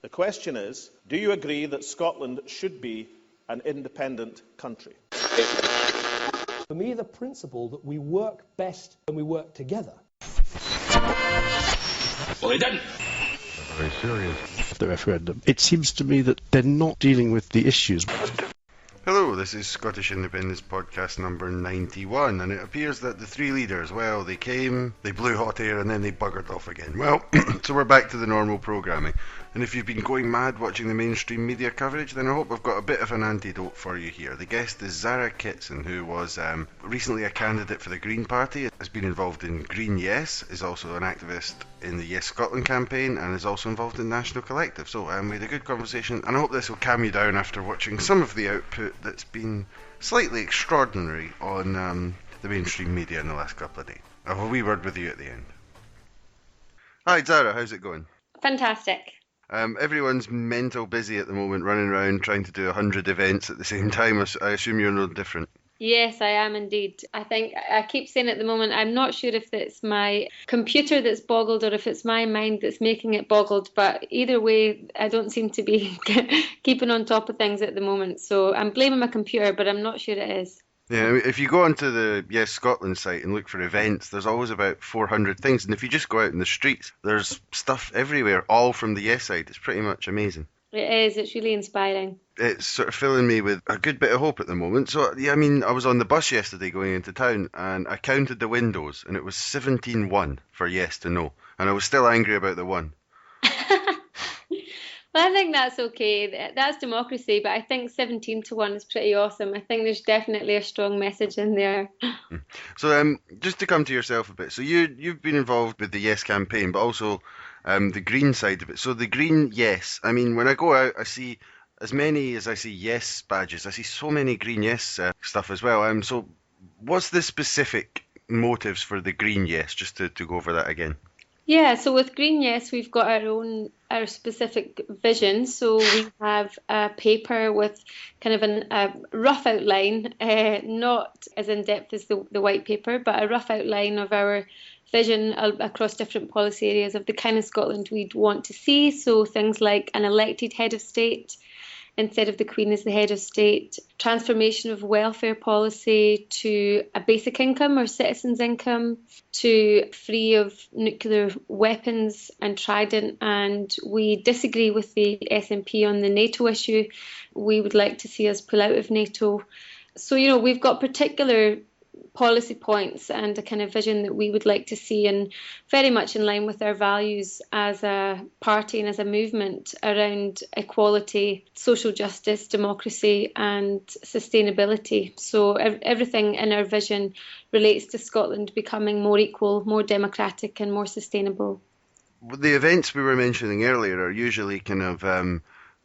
The question is, do you agree that Scotland should be an independent country? For me, the principle that we work best when we work together. Well, they didn't. Very serious. The referendum. It seems to me that they're not dealing with the issues. Hello, this is Scottish Independence podcast number 91, and it appears that the three leaders, well, they came, they blew hot air, and then they buggered off again. Well, so we're back to the normal programming. And if you've been going mad watching the mainstream media coverage, then I hope I've got a bit of an antidote for you here. The guest is Zara Kitson, who was recently a candidate for the Green Party, has been involved in Green Yes, is also an activist in the Yes Scotland campaign, and is also involved in National Collective. So we had a good conversation, and I hope this will calm you down after watching some of the output that's been slightly extraordinary on the mainstream media in the last couple of days. I'll have a wee word with you at the end. Hi Zara, how's it going? Fantastic. Everyone's mental busy at the moment, running around trying to do 100 events at the same time. I assume you're no different. Yes, I am indeed. I think I keep saying at the moment, I'm not sure if it's my computer that's boggled or if it's my mind that's making it boggled, but either way, I don't seem to be keeping on top of things at the moment. So I'm blaming my computer, but I'm not sure it is. Yeah, I mean, if you go onto the Yes Scotland site and look for events, there's always about 400 things. And if you just go out in the streets, there's stuff everywhere, all from the Yes side. It's pretty much amazing. It is. It's really inspiring. It's sort of filling me with a good bit of hope at the moment. So, yeah, I mean, I was on the bus yesterday going into town, and I counted the windows, and it was 17-1 for yes to no. And I was still angry about the one. Well, I think that's okay. That's democracy, but I think 17-1 is pretty awesome. I think there's definitely a strong message in there. So, just to come to yourself a bit. So, you've been involved with the Yes campaign, but also the Green side of it. So, the Green Yes. I mean, when I go out, I see as many as I see Yes badges. I see so many Green Yes stuff as well. So, what's the specific motives for the Green Yes? Just to go over that again. Yeah, so with Green Yes, we've got our specific vision. So we have a paper with kind of a rough outline, not as in-depth as the white paper, but a rough outline of our vision across different policy areas of the kind of Scotland we'd want to see. So things like an elected head of state instead of the Queen as the head of state, transformation of welfare policy to a basic income or citizens' income, to free of nuclear weapons and Trident. And we disagree with the SNP on the NATO issue. We would like to see us pull out of NATO. So, we've got particular policy points and a kind of vision that we would like to see, and very much in line with our values as a party and as a movement around equality, social justice, democracy and sustainability. So everything in our vision relates to Scotland becoming more equal, more democratic and more sustainable. The events we were mentioning earlier are usually kind of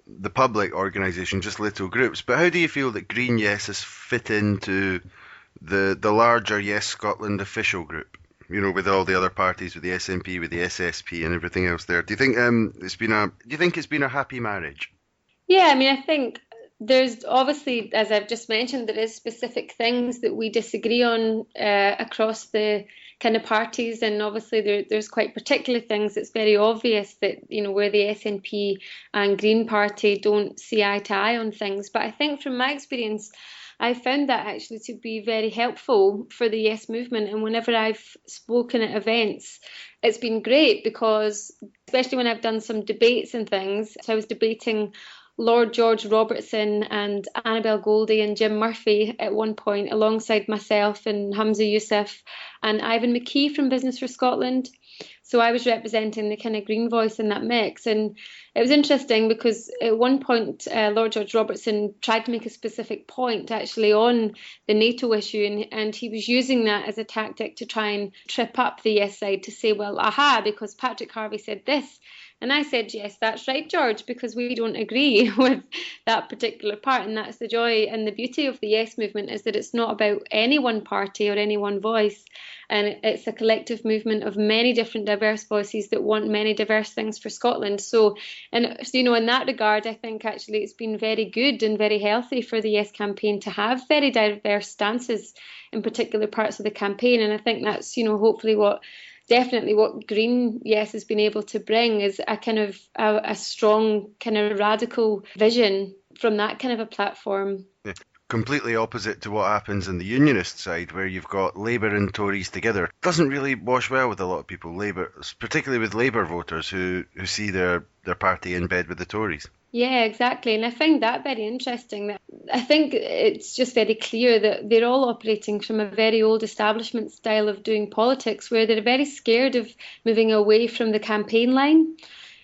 the public organisation, just little groups. But how do you feel that Green Yes has fit into the larger Yes Scotland official group, with all the other parties, with the SNP, with the SSP and everything else there? Do you think it's been a happy marriage? Yeah, I mean, I think there's obviously, as I've just mentioned, there is specific things that we disagree on across the kind of parties, and obviously there's quite particular things. It's very obvious that where the SNP and Green Party don't see eye to eye on things. But I think from my experience, I found that actually to be very helpful for the Yes movement. And whenever I've spoken at events, it's been great because, especially when I've done some debates and things, so I was debating Lord George Robertson and Annabel Goldie and Jim Murphy at one point, alongside myself and Hamza Yousaf and Ivan McKee from Business for Scotland. So I was representing the kind of Green voice in that mix. And it was interesting because at one point, Lord George Robertson tried to make a specific point actually on the NATO issue. And he was using that as a tactic to try and trip up the Yes side to say, well, aha, because Patrick Harvey said this. And I said, yes, that's right, George, because we don't agree with that particular part. And that's the joy and the beauty of the Yes movement, is that it's not about any one party or any one voice. And it's a collective movement of many different diverse voices that want many diverse things for Scotland. So, in that regard, I think actually it's been very good and very healthy for the Yes campaign to have very diverse stances in particular parts of the campaign. And I think that's, hopefully what definitely what Green Yes has been able to bring is a kind of a strong kind of radical vision from that kind of a platform. Yeah. Completely opposite to what happens in the unionist side, where you've got Labour and Tories together. Doesn't really wash well with a lot of people, Labour, particularly with Labour voters who see their party in bed with the Tories. Yeah, exactly. And I find that very interesting. I think it's just very clear that they're all operating from a very old establishment style of doing politics, where they're very scared of moving away from the campaign line,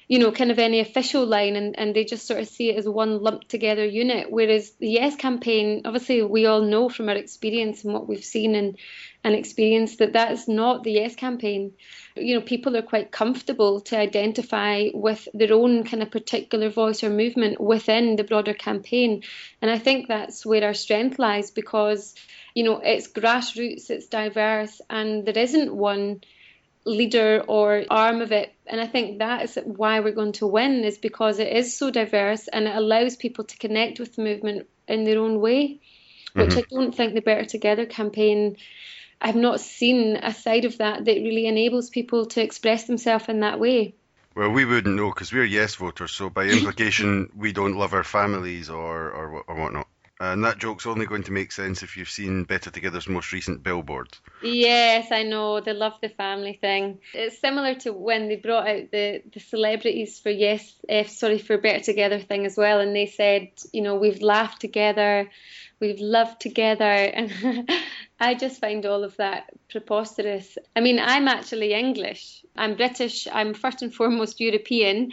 you know, kind of any official line, and they just sort of see it as one lumped together unit. Whereas the Yes campaign, obviously we all know from our experience and what we've seen and experienced that is not the Yes campaign. You know, people are quite comfortable to identify with their own kind of particular voice or movement within the broader campaign. And I think that's where our strength lies, because, you know, it's grassroots, it's diverse, and there isn't one leader or arm of it. And I think that is why we're going to win, is because it is so diverse and it allows people to connect with the movement in their own way, which I don't think the Better Together campaign, I've not seen a side of that really enables people to express themselves in that way. Well, we wouldn't know because we're Yes voters, so by implication we don't love our families or whatnot. And that joke's only going to make sense if you've seen Better Together's most recent billboards. Yes, I know. They love the family thing. It's similar to when they brought out the celebrities for for Better Together thing as well. And they said, you know, we've laughed together, we've loved together. And I just find all of that preposterous. I mean, I'm actually English. I'm British. I'm first and foremost European.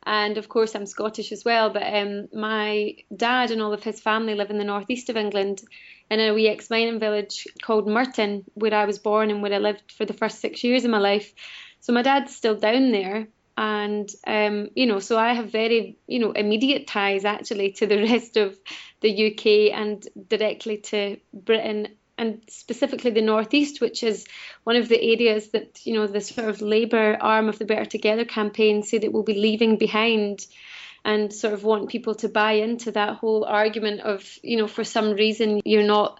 And of course, I'm Scottish as well. But my dad and all of his family live in the northeast of England, in a wee ex-mining village called Merton, where I was born and where I lived for the first 6 years of my life. So my dad's still down there. And, you know, so I have very, you know, immediate ties actually to the rest of the UK and directly to Britain, and specifically the northeast, which is one of the areas that, you know, the sort of Labour arm of the Better Together campaign say that we'll be leaving behind, and sort of want people to buy into that whole argument of, you know, for some reason you're not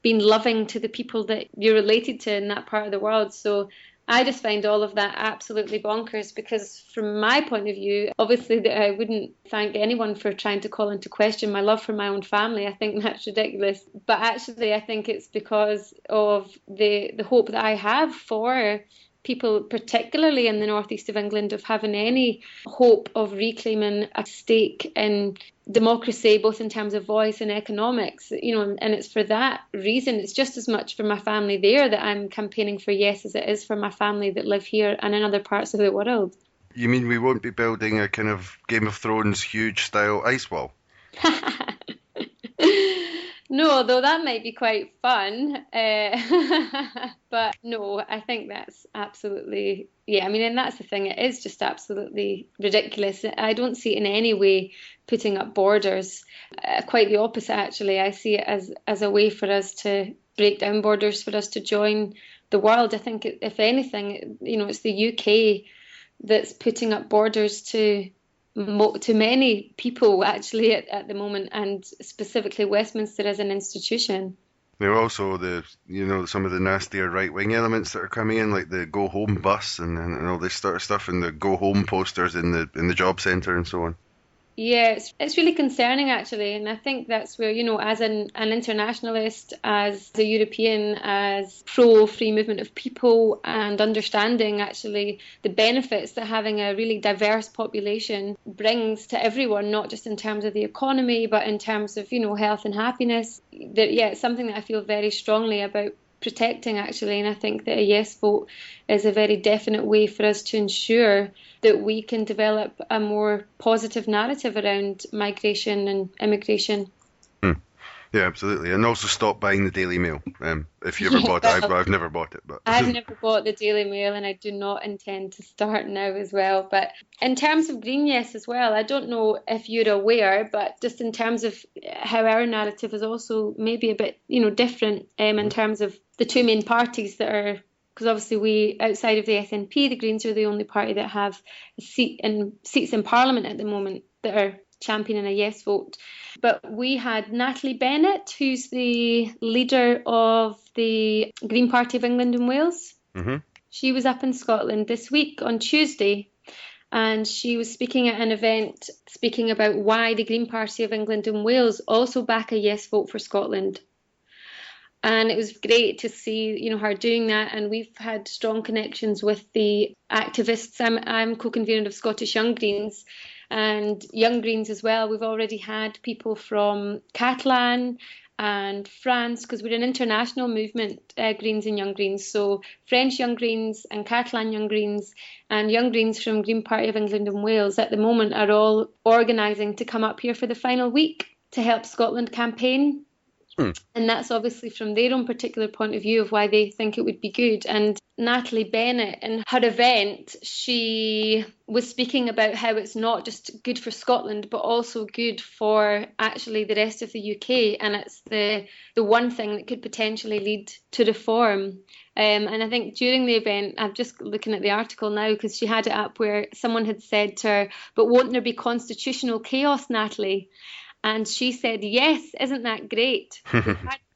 being loving to the people that you're related to in that part of the world. So I just find all of that absolutely bonkers, because from my point of view, obviously I wouldn't thank anyone for trying to call into question my love for my own family. I think that's ridiculous. But actually, I think it's because of the hope that I have for people, particularly in the northeast of England, of having any hope of reclaiming a stake in democracy, both in terms of voice and economics, you know, and it's for that reason, it's just as much for my family there that I'm campaigning for Yes as it is for my family that live here and in other parts of the world. You mean we won't be building a kind of Game of Thrones huge style ice wall? No, though that might be quite fun. But no, I think that's absolutely, yeah, I mean, and that's the thing, it is just absolutely ridiculous. I don't see it in any way putting up borders. Quite the opposite, actually. I see it as a way for us to break down borders, for us to join the world. I think, if anything, you know, it's the UK that's putting up borders to many people actually at the moment, and specifically Westminster as an institution. There are also some of the nastier right-wing elements that are coming in, like the Go Home bus and all this sort of stuff, and the Go Home posters in the job centre and so on. Yeah, it's really concerning, actually. And I think that's where, you know, as an internationalist, as a European, as pro-free movement of people, and understanding, actually, the benefits that having a really diverse population brings to everyone, not just in terms of the economy, but in terms of, you know, health and happiness. It's something that I feel very strongly about protecting, actually, and I think that a yes vote is a very definite way for us to ensure that we can develop a more positive narrative around migration and immigration. Yeah, absolutely, and also stop buying the Daily Mail. If you ever bought it, I've never bought it, but I've never bought the Daily Mail, and I do not intend to start now as well. But in terms of Green Yes as well, I don't know if you're aware, but just in terms of how our narrative is also maybe a bit, you know, different in terms of the two main parties that are, because obviously we, outside of the SNP, the Greens are the only party that have seats in Parliament at the moment that are championing a yes vote. But we had Natalie Bennett, who's the leader of the Green Party of England and Wales. Mm-hmm. She was up in Scotland this week on Tuesday, and she was speaking at an event speaking about why the Green Party of England and Wales also back a yes vote for Scotland. And it was great to see, her doing that. And we've had strong connections with the activists. I'm co-convener of Scottish Young Greens and Young Greens as well. We've already had people from Catalan and France, because we're an international movement, Greens and Young Greens. So French Young Greens and Catalan Young Greens and Young Greens from Green Party of England and Wales at the moment are all organising to come up here for the final week to help Scotland campaign. And that's obviously from their own particular point of view of why they think it would be good. And Natalie Bennett, in her event, she was speaking about how it's not just good for Scotland, but also good for actually the rest of the UK. And it's the one thing that could potentially lead to reform. And I think during the event, I'm just looking at the article now because she had it up where someone had said to her, but won't there be constitutional chaos, Natalie? And she said, yes, isn't that great?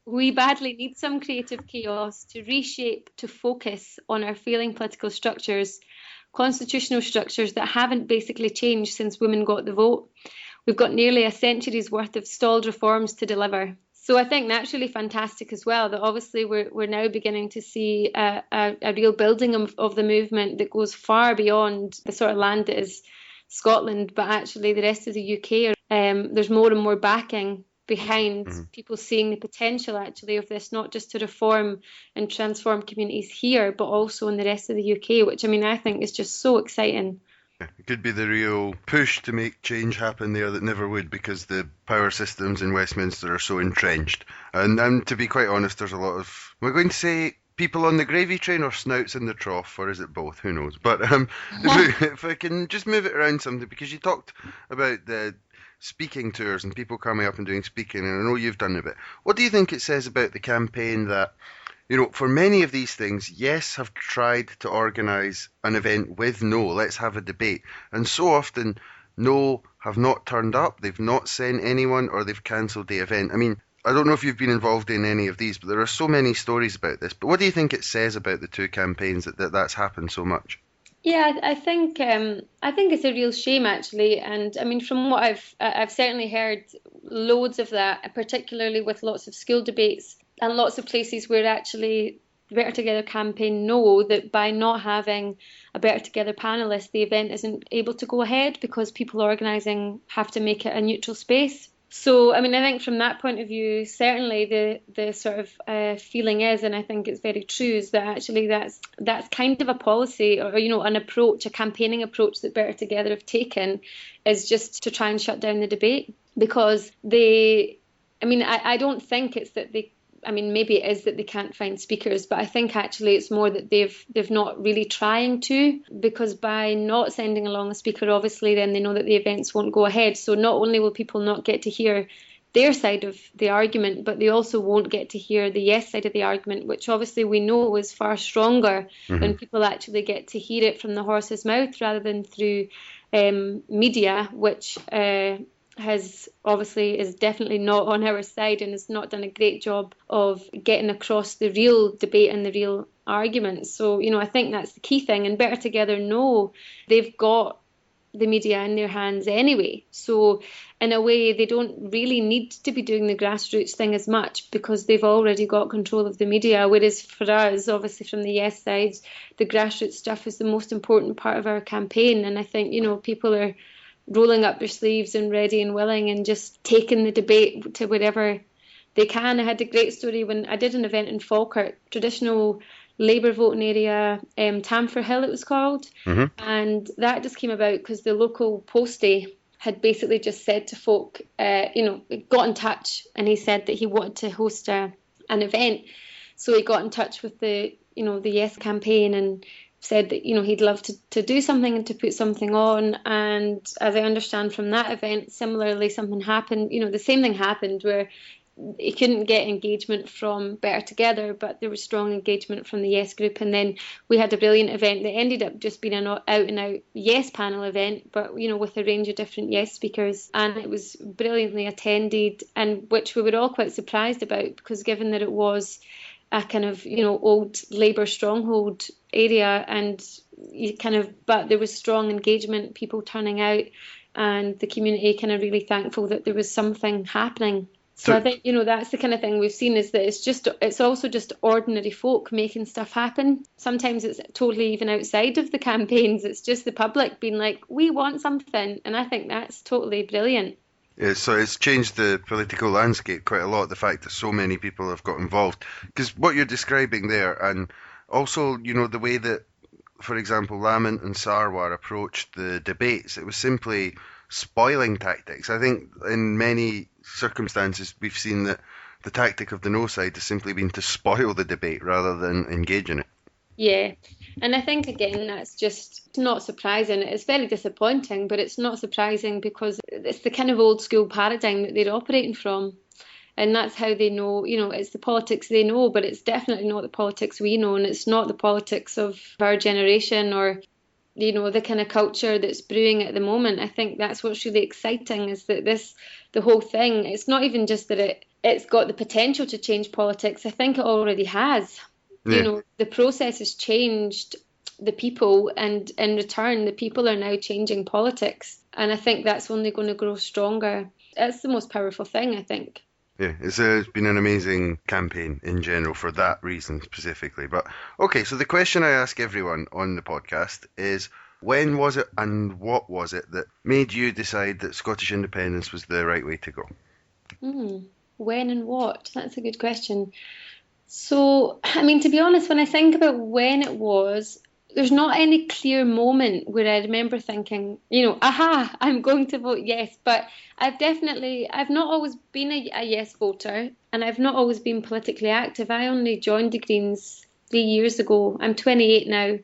We badly need some creative chaos to reshape, to focus on our failing political structures, constitutional structures that haven't basically changed since women got the vote. We've got nearly a century's worth of stalled reforms to deliver. So I think that's really fantastic as well, that obviously we're now beginning to see a real building of the movement that goes far beyond the sort of land that is Scotland, but actually the rest of the UK. There's more and more backing behind people seeing the potential actually of this, not just to reform and transform communities here, but also in the rest of the UK, which I think is just so exciting. It could be the real push to make change happen there that never would, because the power systems in Westminster are so entrenched. And to be quite honest, there's a lot of, we're going to say, people on the gravy train or snouts in the trough, or is it both? Who knows? But if I can just move it around something, because you talked about the speaking tours and people coming up and doing speaking, and I know you've done a bit. What do you think it says about the campaign that, for many of these things, yes, have tried to organise an event with no, let's have a debate, and so often no have not turned up, they've not sent anyone, or they've cancelled the event? I don't know if you've been involved in any of these, but there are so many stories about this. But what do you think it says about the two campaigns that's happened so much? Yeah, I think it's a real shame actually, and from what I've certainly heard loads of that, particularly with lots of school debates and lots of places where actually the Better Together campaign know that by not having a Better Together panellist, the event isn't able to go ahead because people organising have to make it a neutral space. So, I think from that point of view, certainly the sort of feeling is, and I think it's very true, is that actually that's kind of a policy or, an approach, a campaigning approach that Better Together have taken, is just to try and shut down the debate. Because I don't think it's that they, maybe it is that they can't find speakers, but I think actually it's more that they've not really trying to, because by not sending along a speaker, obviously then they know that the events won't go ahead. So not only will people not get to hear their side of the argument, but they also won't get to hear the yes side of the argument, which obviously we know is far stronger when people actually get to hear it from the horse's mouth rather than through media, which is definitely not on our side and has not done a great job of getting across the real debate and the real arguments. So, I think that's the key thing. And Better Together know they've got the media in their hands anyway. So in a way, they don't really need to be doing the grassroots thing as much because they've already got control of the media. Whereas for us, obviously from the yes side, the grassroots stuff is the most important part of our campaign. And I think, people are rolling up their sleeves and ready and willing and just taking the debate to wherever they can. I had a great story when I did an event in Falkirk, traditional Labour voting area, Tamfor Hill it was called, and that just came about because the local postie had basically just said to folk, got in touch, and he said that he wanted to host an event, so he got in touch with the Yes campaign and said that he'd love to do something and to put something on. And as I understand from that event, similarly something happened, the same thing happened where he couldn't get engagement from Better Together, but there was strong engagement from the Yes group. And then we had a brilliant event that ended up just being an out and out Yes panel event, but with a range of different Yes speakers, and it was brilliantly attended, and which we were all quite surprised about, because given that it was a kind of, old Labour stronghold area, and but there was strong engagement, people turning out, and the community kind of really thankful that there was something happening. So I think, that's the kind of thing we've seen, is that it's also just ordinary folk making stuff happen. Sometimes it's totally even outside of the campaigns. It's just the public being like, we want something. And I think that's totally brilliant. Yeah, so it's changed the political landscape quite a lot, the fact that so many people have got involved. Because what you're describing there, and also, the way that, for example, Lamont and Sarwar approached the debates, it was simply spoiling tactics. I think in many circumstances we've seen that the tactic of the no side has simply been to spoil the debate rather than engage in it. Yeah, and I think, again, that's just not surprising. It's very disappointing, but it's not surprising because it's the kind of old school paradigm that they're operating from. And that's how they know, it's the politics they know, but it's definitely not the politics we know. And it's not the politics of our generation or, the kind of culture that's brewing at the moment. I think that's what's really exciting, is that the whole thing, it's not even just that it's got the potential to change politics. I think it already has. Yeah. The process has changed the people, and in return, the people are now changing politics. And I think that's only going to grow stronger. That's the most powerful thing, I think. Yeah, it's been an amazing campaign in general for that reason specifically. But okay, so the question I ask everyone on the podcast is, when was it and what was it that made you decide that Scottish independence was the right way to go? When and what? That's a good question. So, to be honest, when I think about when it was, there's not any clear moment where I remember thinking, aha, I'm going to vote yes. But I've not always been a yes voter, and I've not always been politically active. I only joined the Greens 3 years ago. I'm 28 now.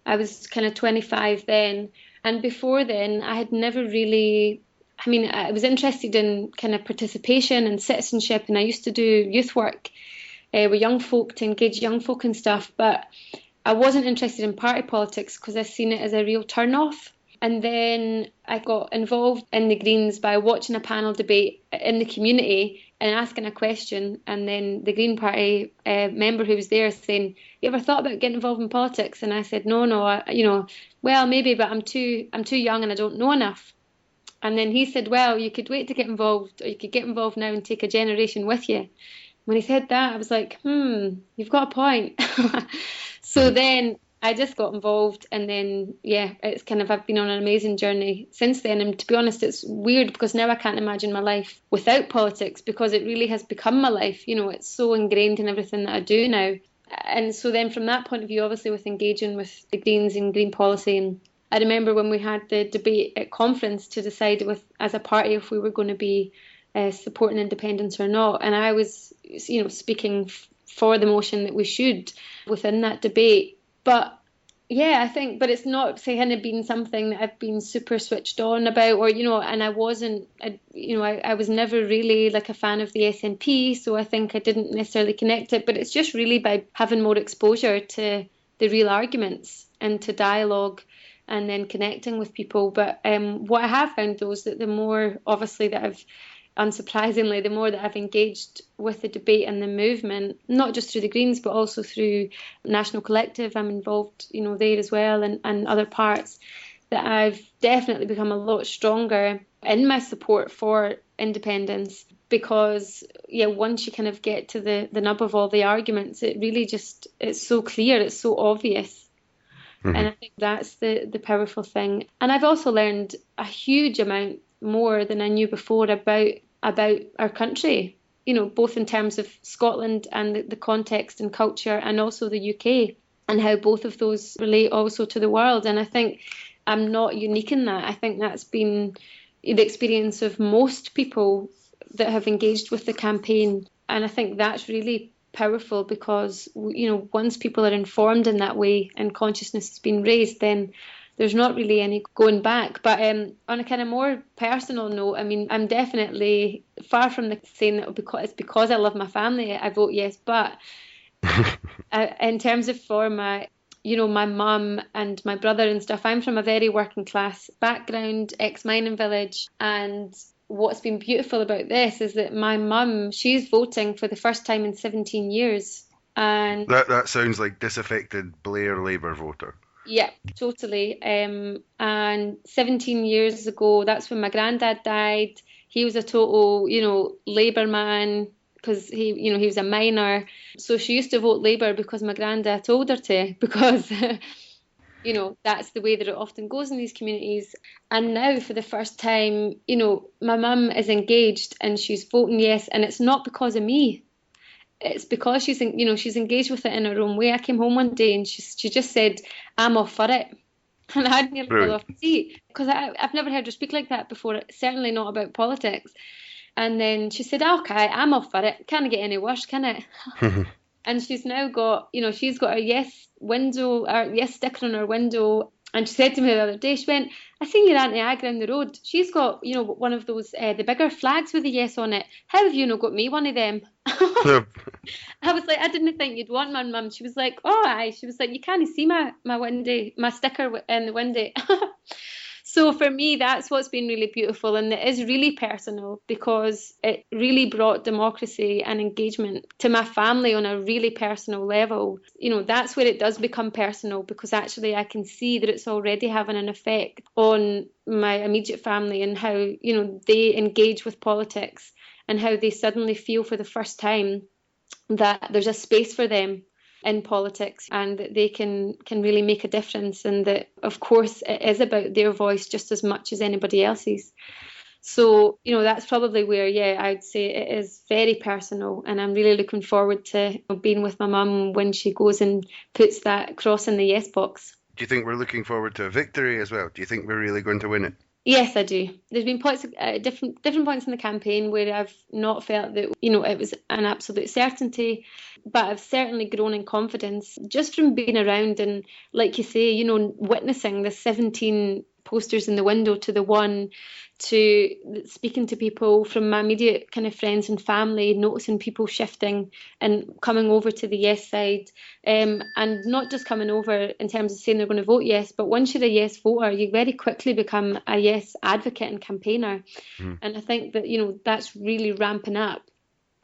I was kind of 25 then. And before then, I had never really, I was interested in kind of participation and citizenship, and I used to do youth work with young folk to engage young folk and stuff. But I wasn't interested in party politics because I seen it as a real turn-off. And then I got involved in the Greens by watching a panel debate in the community and asking a question, and then the Green Party member who was there saying, "You ever thought about getting involved in politics?" And I said, "No, well, maybe, but I'm too young and I don't know enough." And then he said, "Well, you could wait to get involved, or you could get involved now and take a generation with you." When he said that, I was like, you've got a point. So then I just got involved, and then, it's I've been on an amazing journey since then. And to be honest, it's weird because now I can't imagine my life without politics, because it really has become my life. It's so ingrained in everything that I do now. And so then from that point of view, obviously with engaging with the Greens and Green policy, and I remember when we had the debate at conference to decide as a party if we were going to be supporting independence or not. And I was, speaking for the motion that we should within that debate. But I think, but it's not kind of been something that I've been super switched on about, or, and I wasn't, I was never really like a fan of the SNP. So I think I didn't necessarily connect it, but it's just really by having more exposure to the real arguments and to dialogue and then connecting with people. But what I have found, though, is that the more, obviously, unsurprisingly, the more that I've engaged with the debate and the movement, not just through the Greens, but also through National Collective, I'm involved, there as well, and other parts, that I've definitely become a lot stronger in my support for independence. Because, once you kind of get to the nub of all the arguments, it really just, it's so clear, it's so obvious. Mm-hmm. And I think that's the powerful thing. And I've also learned a huge amount more than I knew before about our country, both in terms of Scotland and the context and culture, and also the UK, and how both of those relate also to the world. And I think I'm not unique in that. I think that's been the experience of most people that have engaged with the campaign. And I think that's really powerful because, once people are informed in that way and consciousness has been raised, then there's not really any going back. But on a kind of more personal note, I'm definitely far from saying that it's because I love my family I vote yes. But in terms of for my mum and my brother and stuff, I'm from a very working class background, ex-mining village. And what's been beautiful about this is that my mum, she's voting for the first time in 17 years. And That sounds like disaffected Blair Labour voter. yeah, totally. And 17 years ago, that's when my granddad died. He was a total, Labour man, because he was a miner. So she used to vote Labour because my granddad told her to, because that's the way that it often goes in these communities. And now, for the first time, my mum is engaged and she's voting yes, and it's not because of me. It's because she's engaged with it in her own way. I came home one day and she just said, "I'm off for it," and I nearly fell off the seat, because I've never heard her speak like that before. Certainly not about politics. And then she said, "Okay, I'm off for it. Can't get any worse, can it?" And she's now got, she's got a yes window, or yes sticker on her window. And she said to me the other day, she went, "I seen your Auntie Agra on the road. She's got, one of those, the bigger flags with a yes on it. How have you not got me one of them?" I was like, "I didn't think you'd want one, Mum." She was like, "Oh, aye." She was like, "You can't see my sticker in the window." So for me, that's what's been really beautiful, and it is really personal, because it really brought democracy and engagement to my family on a really personal level. That's where it does become personal, because actually I can see that it's already having an effect on my immediate family, and how, they engage with politics, and how they suddenly feel for the first time that there's a space for them in politics, and that they can really make a difference, and that, of course, it is about their voice just as much as anybody else's. So, that's probably where, I'd say it is very personal, and I'm really looking forward to being with my mum when she goes and puts that cross in the yes box. Do you think we're looking forward to a victory as well? Do you think we're really going to win it? Yes, I do. There's been points, different points in the campaign where I've not felt that, it was an absolute certainty, but I've certainly grown in confidence just from being around and, like you say, witnessing the 17 posters in the window to the one, to speaking to people from my immediate kind of friends and family, noticing people shifting and coming over to the yes side, and not just coming over in terms of saying they're going to vote yes, but once you're a yes voter, you very quickly become a yes advocate and campaigner. And I think that, that's really ramping up.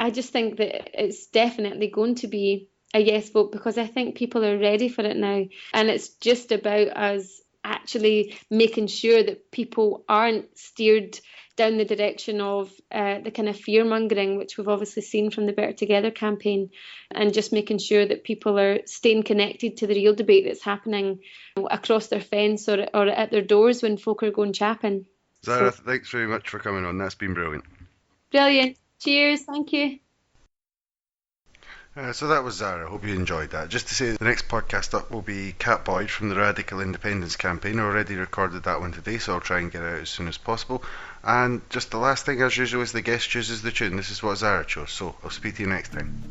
I just think that it's definitely going to be a yes vote, because I think people are ready for it now, and it's just about us actually making sure that people aren't steered down the direction of the kind of fear-mongering, which we've obviously seen from the Better Together campaign, and just making sure that people are staying connected to the real debate that's happening across their fence or at their doors when folk are going chapping. Zara, thanks very much for coming on. That's been brilliant. Brilliant. Cheers. Thank you. So that was Zara. Hope you enjoyed that. Just to say, the next podcast up will be Cat Boyd from the Radical Independence Campaign. I already recorded that one today, so I'll try and get it out as soon as possible. And just the last thing, as usual, is the guest chooses the tune. This is what Zara chose, so I'll speak to you next time.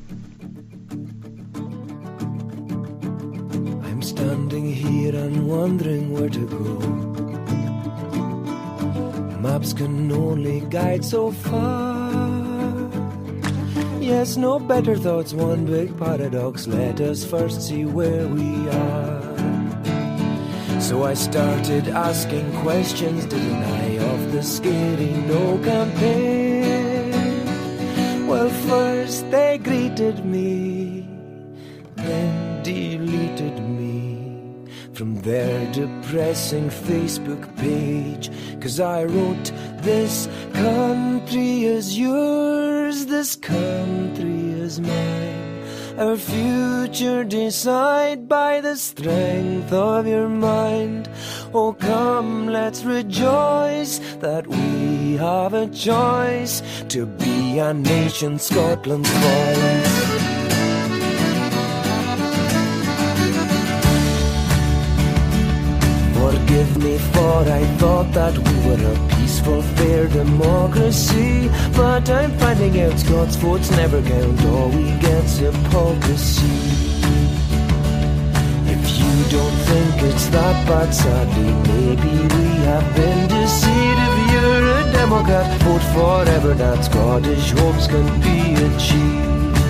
I'm standing here and wondering where to go. Maps can only guide so far. Yes, no better thoughts, one big paradox. Let us first see where we are. So I started asking questions, didn't I, of the scary no campaign. Well, first they greeted me, then deleted me from their depressing Facebook page. 'Cause I wrote, this country is yours, this country is mine. Our future decide by the strength of your mind. Oh come, let's rejoice that we have a choice to be a nation, Scotland's voice. Forgive me, for I thought that we were a peaceful, fair democracy. But I'm finding out Scots votes never count, all we get's hypocrisy. If you don't think it's that bad, sadly, maybe we have been deceived. If you're a Democrat, vote forever, that Scottish hopes can be achieved.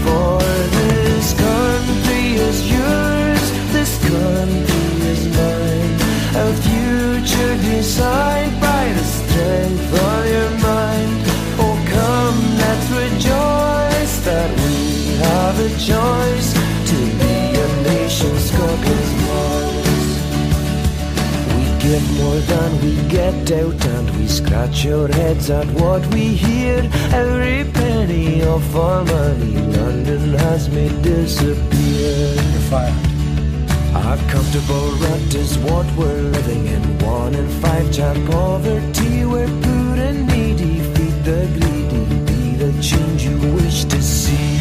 For this country is yours, this country is mine. Our future decide by the strength of your mind. Oh come, let's rejoice that we have a choice get more than we get out, and we scratch our heads at what we hear. Every penny of our money London has made disappear. You're fired. A comfortable rut is what we're living in. 1 in 5 child poverty. We're poor and needy. Feed the greedy. Be the change you wish to see.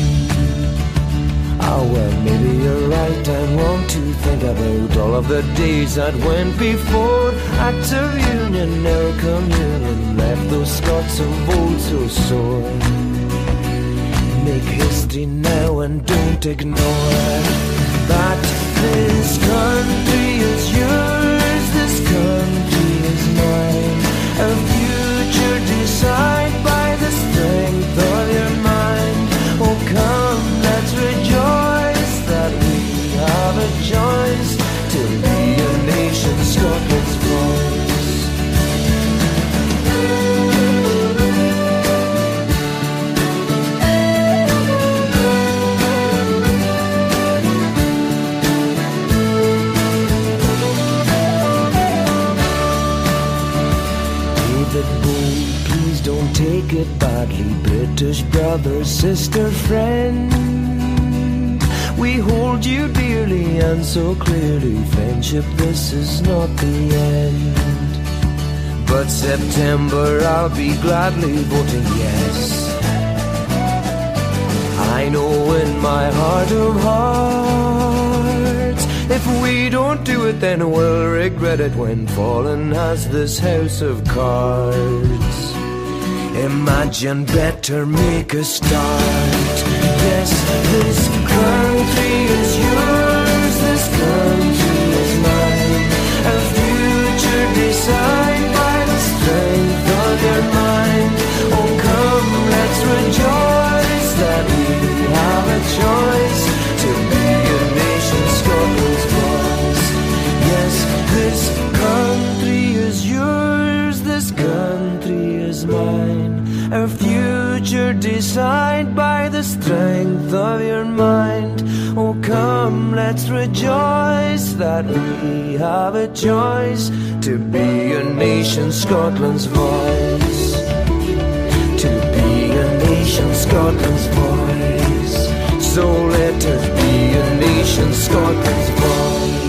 Oh well, maybe you're right. I'm wrong to think about all of the days that went before. Acts of union, our communion left those Scots of old so sore. Make history now and don't ignore that this country is yours, this country is mine. Our future decide by the strength of your mind. Oh come, let's rejoice that we have a choice to be a nation, Scotland's voice. Please don't take it badly, British brother, sister, friend. We hold you dearly and so clearly. Friendship, this is not the end. But September, I'll be gladly voting yes. I know in my heart of hearts, if we don't do it, then we'll regret it when fallen has this house of cards. Imagine better, make a start. Yes, this country is yours, this country is mine. Our future decide by the strength of your mind. Oh come, let's rejoice that we have a choice to be a nation, Scotland's voice. Yes, this country is yours, this country is mine. Our future decide by the strength of your mind. Oh come, let's rejoice that we have a choice to be a nation, Scotland's voice. To be a nation, Scotland's voice. So let us be a nation, Scotland's voice.